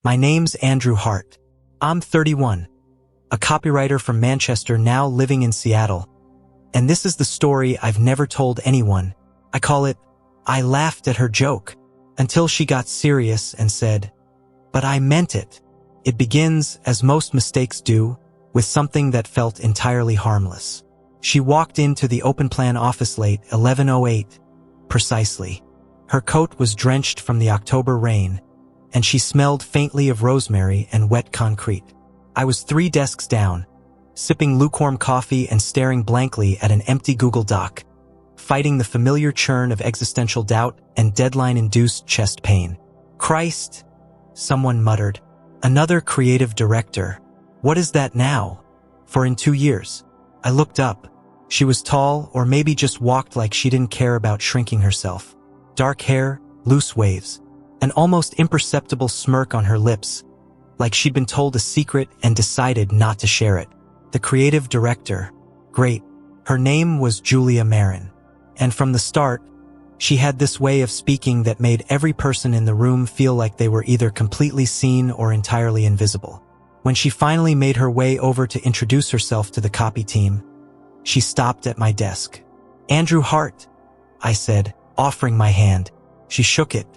My name's Andrew Hart. I'm 31, a copywriter from Manchester now living in Seattle. And this is the story I've never told anyone. I call it, I laughed at her joke, until she got serious and said, but I meant it. It begins, as most mistakes do, with something that felt entirely harmless. She walked into the open-plan office late, 11:08, precisely. Her coat was drenched from the October rain, and she smelled faintly of rosemary and wet concrete. I was 3 desks down, sipping lukewarm coffee and staring blankly at an empty Google Doc, fighting the familiar churn of existential doubt and deadline-induced chest pain. Christ, someone muttered. Another creative director. What is that now? For in 2 years. I looked up. She was tall, or maybe just walked like she didn't care about shrinking herself. Dark hair, loose waves, an almost imperceptible smirk on her lips, like she'd been told a secret and decided not to share it. The creative director. Great. Her name was Julia Marin. And from the start, she had this way of speaking that made every person in the room feel like they were either completely seen or entirely invisible. When she finally made her way over to introduce herself to the copy team, she stopped at my desk. Andrew Hart, I said, offering my hand. She shook it.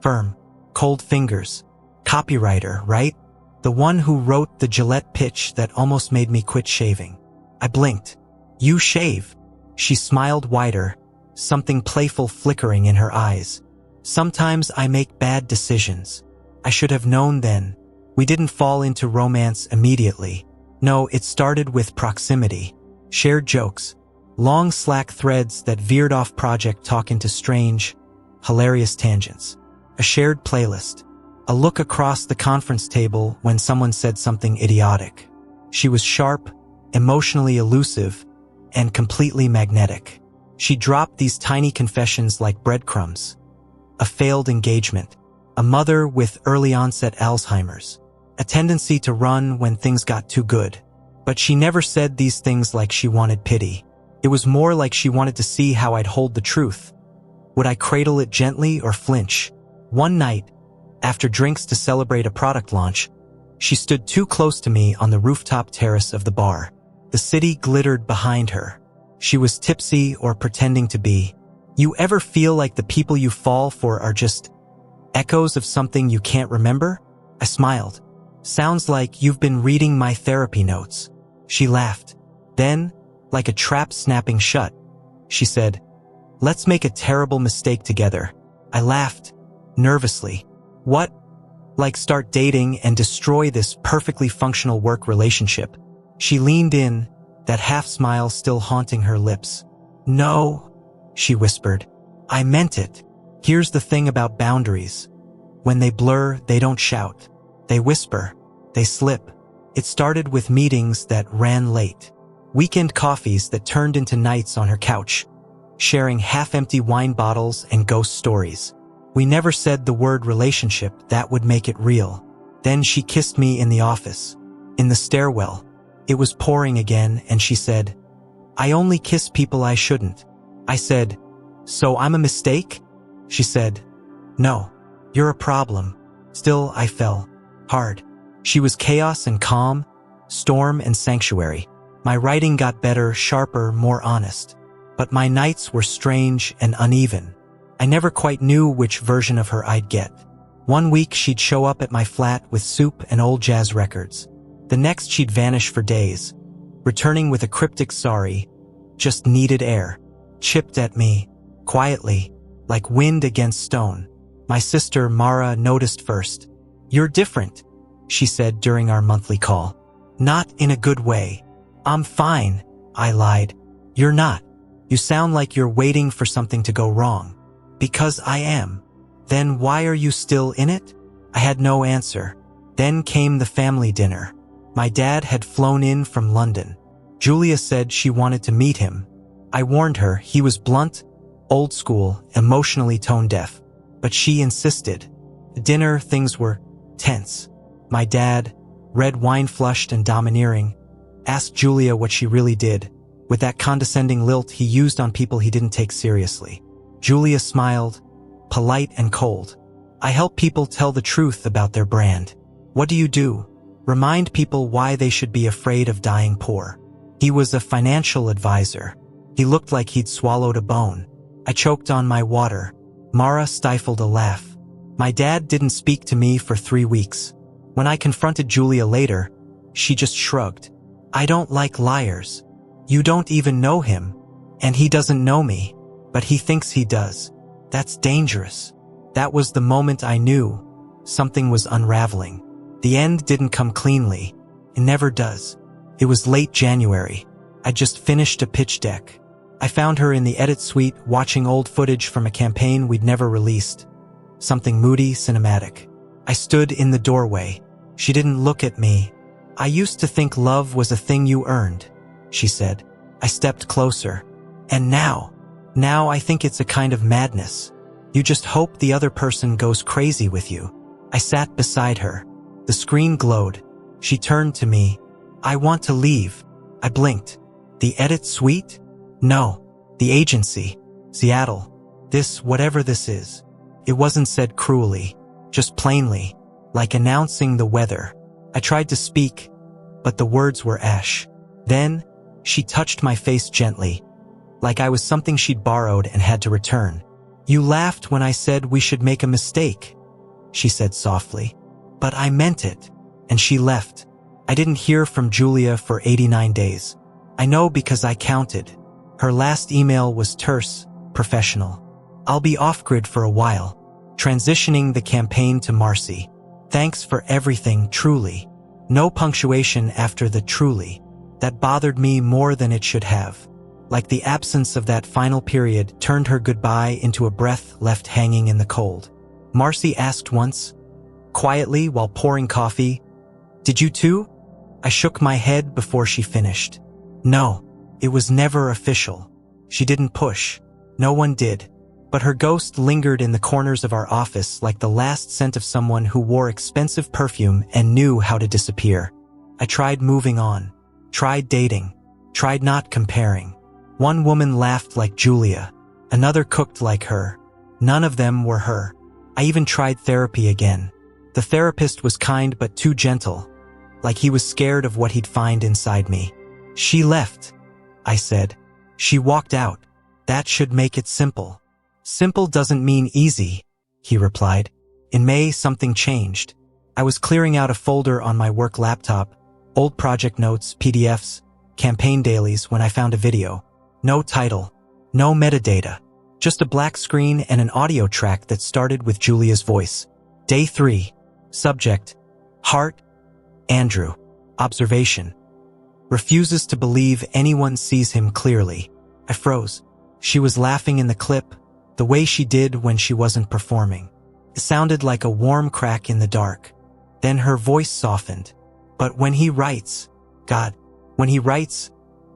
Firm, cold fingers. Copywriter, right? The one who wrote the Gillette pitch that almost made me quit shaving. I blinked. You shave? She smiled wider, something playful flickering in her eyes. Sometimes I make bad decisions. I should have known then. We didn't fall into romance immediately. No, it started with proximity. Shared jokes. Long Slack threads that veered off project talk into strange, hilarious tangents. A shared playlist. A look across the conference table when someone said something idiotic. She was sharp, emotionally elusive, and completely magnetic. She dropped these tiny confessions like breadcrumbs. A failed engagement. A mother with early-onset Alzheimer's. A tendency to run when things got too good. But she never said these things like she wanted pity. It was more like she wanted to see how I'd hold the truth. Would I cradle it gently or flinch? One night, after drinks to celebrate a product launch, she stood too close to me on the rooftop terrace of the bar. The city glittered behind her. She was tipsy or pretending to be. You ever feel like the people you fall for are just echoes of something you can't remember? I smiled. Sounds like you've been reading my therapy notes. She laughed. Then, like a trap snapping shut, she said, let's make a terrible mistake together. I laughed, nervously. What? Like start dating and destroy this perfectly functional work relationship? She leaned in, that half smile still haunting her lips. No, she whispered. I meant it. Here's the thing about boundaries. When they blur, they don't shout. They whisper. They slip. It started with meetings that ran late. Weekend coffees that turned into nights on her couch, sharing half-empty wine bottles and ghost stories. We never said the word relationship, that would make it real. Then she kissed me in the office. In the stairwell. It was pouring again, and she said, I only kiss people I shouldn't. I said, so I'm a mistake? She said, no, you're a problem. Still, I fell. Hard. She was chaos and calm, storm and sanctuary. My writing got better, sharper, more honest. But my nights were strange and uneven. I never quite knew which version of her I'd get. One week she'd show up at my flat with soup and old jazz records. The next she'd vanish for days, returning with a cryptic sorry, just needed air, chipped at me, quietly, like wind against stone. My sister, Mara, noticed first. You're different, she said during our monthly call. Not in a good way. I'm fine, I lied. You're not. You sound like you're waiting for something to go wrong. Because I am. Then why are you still in it? I had no answer. Then came the family dinner. My dad had flown in from London. Julia said she wanted to meet him. I warned her he was blunt, old school, emotionally tone-deaf. But she insisted. At dinner, things were tense. My dad, red wine-flushed and domineering, asked Julia what she really did, with that condescending lilt he used on people he didn't take seriously. Julia smiled, polite and cold. I help people tell the truth about their brand. What do you do? Remind people why they should be afraid of dying poor. He was a financial advisor. He looked like he'd swallowed a bone. I choked on my water. Mara stifled a laugh. My dad didn't speak to me for 3 weeks. When I confronted Julia later, she just shrugged. I don't like liars. You don't even know him. And he doesn't know me. But he thinks he does. That's dangerous. That was the moment I knew something was unraveling. The end didn't come cleanly. It never does. It was late January. I just finished a pitch deck. I found her in the edit suite watching old footage from a campaign we'd never released. Something moody, cinematic. I stood in the doorway. She didn't look at me. I used to think love was a thing you earned, she said. I stepped closer. And now I think it's a kind of madness. You just hope the other person goes crazy with you. I sat beside her. The screen glowed. She turned to me. I want to leave. I blinked. The edit suite? No. The agency. Seattle. This, whatever this is. It wasn't said cruelly, just plainly, like announcing the weather. I tried to speak, but the words were ash. Then, she touched my face gently, like I was something she'd borrowed and had to return. You laughed when I said we should make a mistake, she said softly. But I meant it, and she left. I didn't hear from Julia for 89 days. I know because I counted. Her last email was terse, professional. I'll be off-grid for a while, transitioning the campaign to Marcy. Thanks for everything, truly. No punctuation after the truly. That bothered me more than it should have. Like the absence of that final period turned her goodbye into a breath left hanging in the cold. Marcy asked once, quietly while pouring coffee, "Did you too?" I shook my head before she finished. No, it was never official. She didn't push. No one did. But her ghost lingered in the corners of our office like the last scent of someone who wore expensive perfume and knew how to disappear. I tried moving on. Tried dating. Tried not comparing. One woman laughed like Julia. Another cooked like her. None of them were her. I even tried therapy again. The therapist was kind but too gentle, like he was scared of what he'd find inside me. She left, I said. She walked out. That should make it simple. Simple doesn't mean easy, he replied. In May, something changed. I was clearing out a folder on my work laptop, old project notes, PDFs, campaign dailies, when I found a video. No title, no metadata, just a black screen and an audio track that started with Julia's voice. Day 3. Subject: Heart, Andrew. Observation: refuses to believe anyone sees him clearly. I froze. She was laughing in the clip, the way she did when she wasn't performing. It sounded like a warm crack in the dark. Then her voice softened. But when he writes, God, when he writes,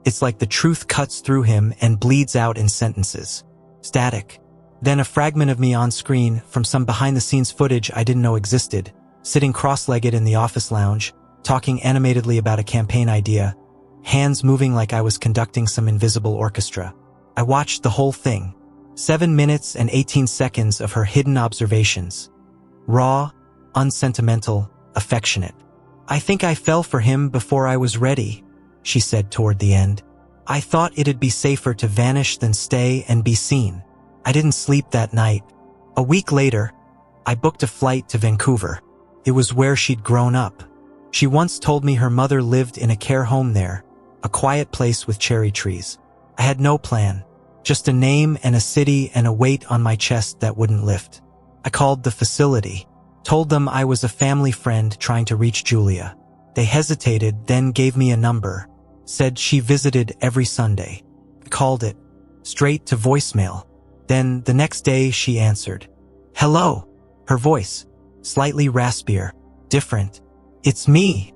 it's like the truth cuts through him and bleeds out in sentences. Static. Then a fragment of me on screen from some behind-the-scenes footage I didn't know existed, sitting cross-legged in the office lounge, talking animatedly about a campaign idea, hands moving like I was conducting some invisible orchestra. I watched the whole thing. 7 minutes and 18 seconds of her hidden observations. Raw, unsentimental, affectionate. I think I fell for him before I was ready, she said toward the end. I thought it'd be safer to vanish than stay and be seen. I didn't sleep that night. A week later, I booked a flight to Vancouver. It was where she'd grown up. She once told me her mother lived in a care home there, a quiet place with cherry trees. I had no plan, just a name and a city and a weight on my chest that wouldn't lift. I called the facility, told them I was a family friend trying to reach Julia. They hesitated, then gave me a number, said she visited every Sunday. I called it, straight to voicemail. Then the next day she answered. Hello. Her voice, slightly raspier, different. It's me,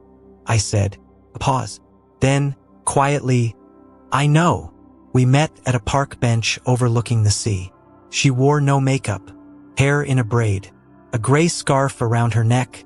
I said. A pause. Then, quietly, I know. We met at a park bench overlooking the sea. She wore no makeup, hair in a braid, a gray scarf around her neck,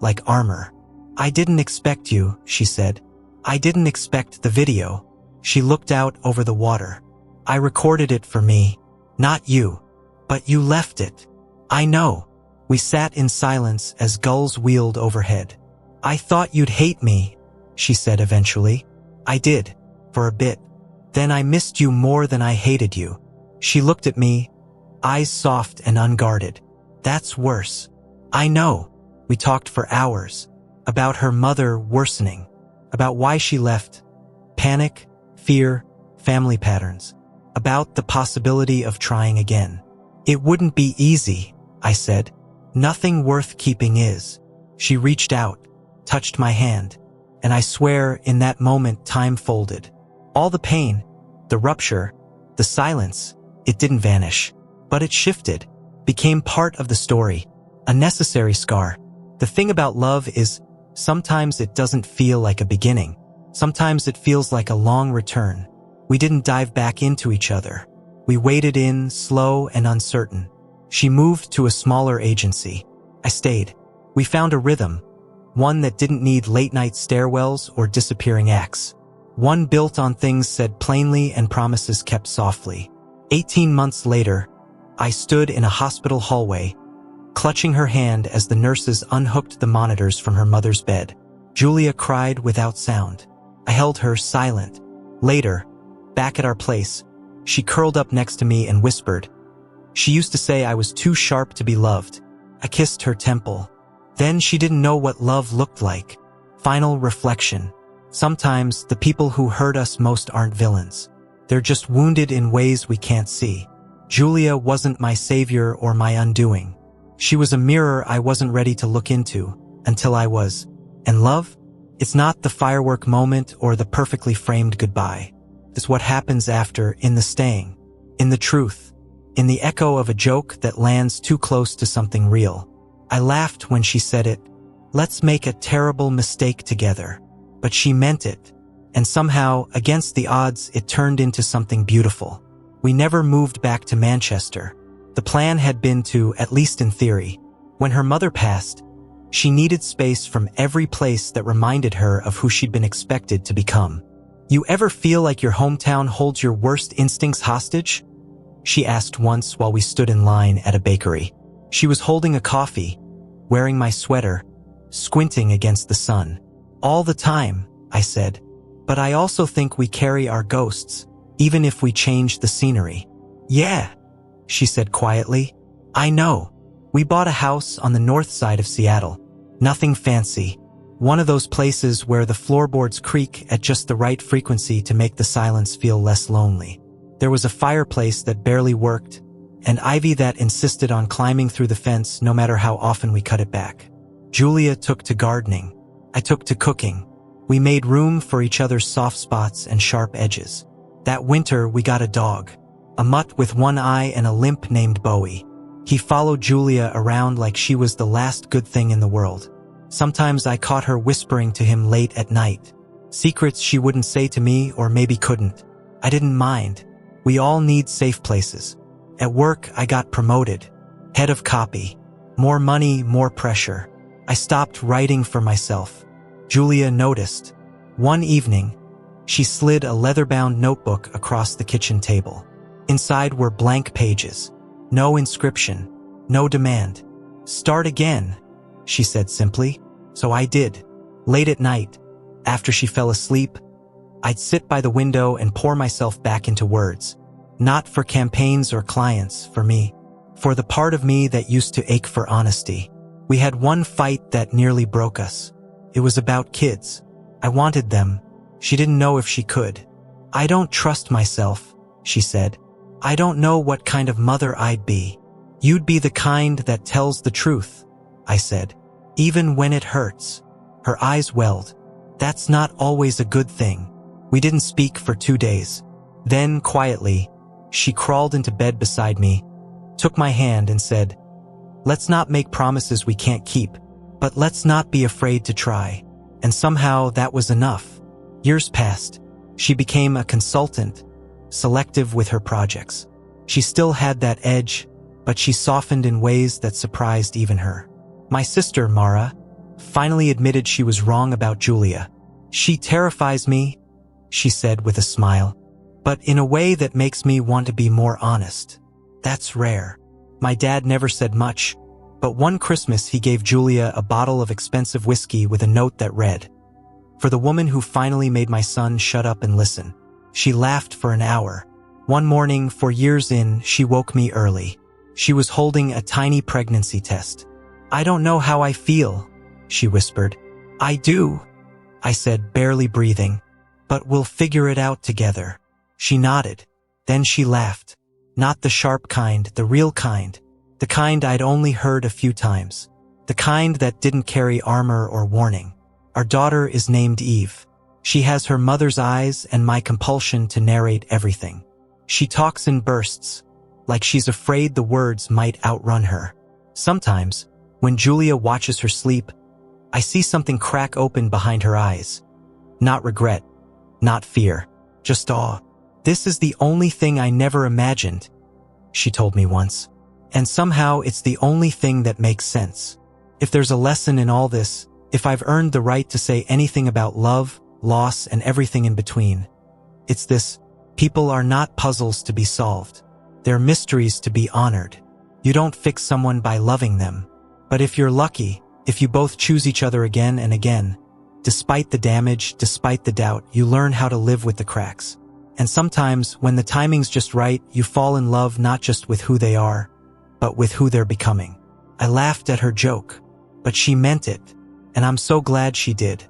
like armor. I didn't expect you, she said. I didn't expect the video. She looked out over the water. I recorded it for me. Not you. But you left it. I know. We sat in silence as gulls wheeled overhead. "I thought you'd hate me," she said eventually. "I did, for a bit. Then I missed you more than I hated you." She looked at me, eyes soft and unguarded. "That's worse." "I know." We talked for hours, about her mother worsening, about why she left, panic, fear, family patterns, about the possibility of trying again. "It wouldn't be easy," I said. "Nothing worth keeping is." She reached out, touched my hand, and I swear in that moment time folded. All the pain, the rupture, the silence, it didn't vanish, but it shifted, became part of the story, a necessary scar. The thing about love is, sometimes it doesn't feel like a beginning. Sometimes it feels like a long return. We didn't dive back into each other. We waded in, slow and uncertain. She moved to a smaller agency. I stayed. We found a rhythm, one that didn't need late-night stairwells or disappearing acts. One built on things said plainly and promises kept softly. 18 months later, I stood in a hospital hallway, clutching her hand as the nurses unhooked the monitors from her mother's bed. Julia cried without sound. I held her silent. Later, back at our place, she curled up next to me and whispered, "She used to say I was too sharp to be loved." I kissed her temple. Then she didn't know what love looked like. Final reflection. Sometimes the people who hurt us most aren't villains. They're just wounded in ways we can't see. Julia wasn't my savior or my undoing. She was a mirror I wasn't ready to look into, until I was. And love? It's not the firework moment or the perfectly framed goodbye. It's what happens after, in the staying, in the truth, in the echo of a joke that lands too close to something real. I laughed when she said it. "Let's make a terrible mistake together." But she meant it. And somehow, against the odds, it turned into something beautiful. We never moved back to Manchester. The plan had been to, at least in theory. When her mother passed, she needed space from every place that reminded her of who she'd been expected to become. "You ever feel like your hometown holds your worst instincts hostage?" she asked once while we stood in line at a bakery. She was holding a coffee, wearing my sweater, squinting against the sun. "All the time," I said. "But I also think we carry our ghosts, even if we change the scenery." "Yeah," she said quietly. "I know. We bought a house on the north side of Seattle. Nothing fancy. One of those places where the floorboards creak at just the right frequency to make the silence feel less lonely. There was a fireplace that barely worked, and ivy that insisted on climbing through the fence no matter how often we cut it back. Julia took to gardening. I took to cooking. We made room for each other's soft spots and sharp edges. That winter, we got a dog. A mutt with one eye and a limp named Bowie. He followed Julia around like she was the last good thing in the world. Sometimes I caught her whispering to him late at night. Secrets she wouldn't say to me or maybe couldn't. I didn't mind. We all need safe places. At work, I got promoted. Head of copy. More money, more pressure. I stopped writing for myself. Julia noticed. One evening, she slid a leather-bound notebook across the kitchen table. Inside were blank pages. No inscription. No demand. "Start again," she said simply. So I did. Late at night, after she fell asleep, I'd sit by the window and pour myself back into words. Not for campaigns or clients, for me. For the part of me that used to ache for honesty. We had one fight that nearly broke us. It was about kids. I wanted them. She didn't know if she could. "I don't trust myself," she said. "I don't know what kind of mother I'd be." "You'd be the kind that tells the truth," I said. "Even when it hurts." Her eyes welled. "That's not always a good thing." We didn't speak for 2 days. Then, quietly, she crawled into bed beside me, took my hand and said, "Let's not make promises we can't keep, but let's not be afraid to try." And somehow that was enough. Years passed. She became a consultant, selective with her projects. She still had that edge, but she softened in ways that surprised even her. My sister, Mara, finally admitted she was wrong about Julia. "She terrifies me," she said with a smile, "but in a way that makes me want to be more honest." That's rare. My dad never said much, But one Christmas he gave Julia a bottle of expensive whiskey with a note that read, "For the woman who finally made my son shut up and listen." She laughed for an hour. One morning, 4 years in, she woke me early. She was holding a tiny pregnancy test. "I don't know how I feel," she whispered. "I do," I said, barely breathing. "But we'll figure it out together." She nodded. Then she laughed. Not the sharp kind, the real kind. The kind I'd only heard a few times. The kind that didn't carry armor or warning. "Our daughter is named Eve. She has her mother's eyes and my compulsion to narrate everything. She talks in bursts, like she's afraid the words might outrun her. Sometimes, when Julia watches her sleep, I see something crack open behind her eyes. Not regret, not fear, just awe. "This is the only thing I never imagined," she told me once. "And somehow it's the only thing that makes sense. If there's a lesson in all this, if I've earned the right to say anything about love, loss, and everything in between, it's this: people are not puzzles to be solved. They're mysteries to be honored. You don't fix someone by loving them. But if you're lucky, if you both choose each other again and again, despite the damage, despite the doubt, you learn how to live with the cracks. And sometimes, when the timing's just right, you fall in love not just with who they are, but with who they're becoming." I laughed at her joke, but she meant it, and I'm so glad she did.